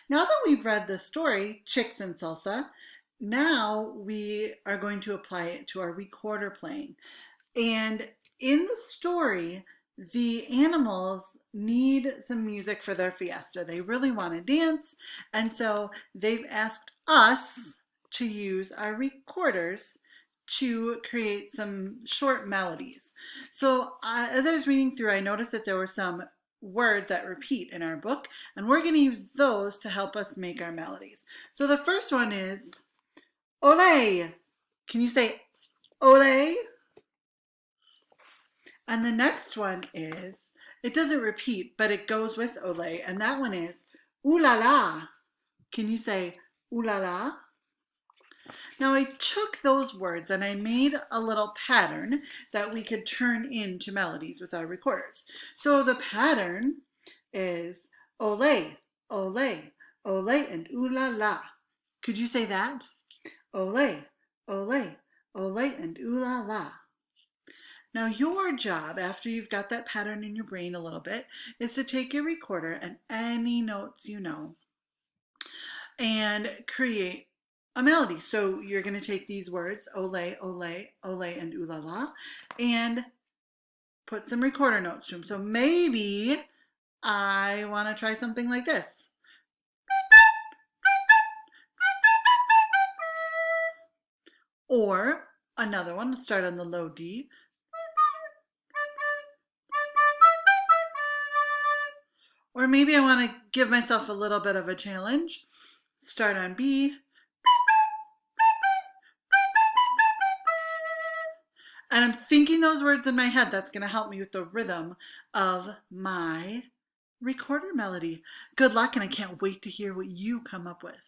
Now that we've read the story, Chicks and Salsa, now we are going to apply it to our recorder playing. And in the story, the animals need some music for their fiesta. They really want to dance, and so they've asked us to use our recorders to create some short melodies. So as I was reading through, I noticed that there were some words that repeat in our book, and we're going to use those to help us make our melodies. So the first one is ole. Can you say ole? And the next one is, it doesn't repeat, but it goes with ole, and that one is ooh la la. Can you say ooh la la? Now I took those words and I made a little pattern that we could turn into melodies with our recorders. So the pattern is ole, ole, ole, and ooh la la. Could you say that? Ole, ole, ole, and ooh la la. Now your job, after you've got that pattern in your brain a little bit, is to take your recorder and any notes you know and create a melody. So you're going to take these words, ole, ole, ole, and ooh la la, and put some recorder notes to them. So maybe I want to try something like this. Or another one, start on the low D. Or maybe I want to give myself a little bit of a challenge. Start on B. And I'm thinking those words in my head. That's going to help me with the rhythm of my recorder melody. Good luck, and I can't wait to hear what you come up with.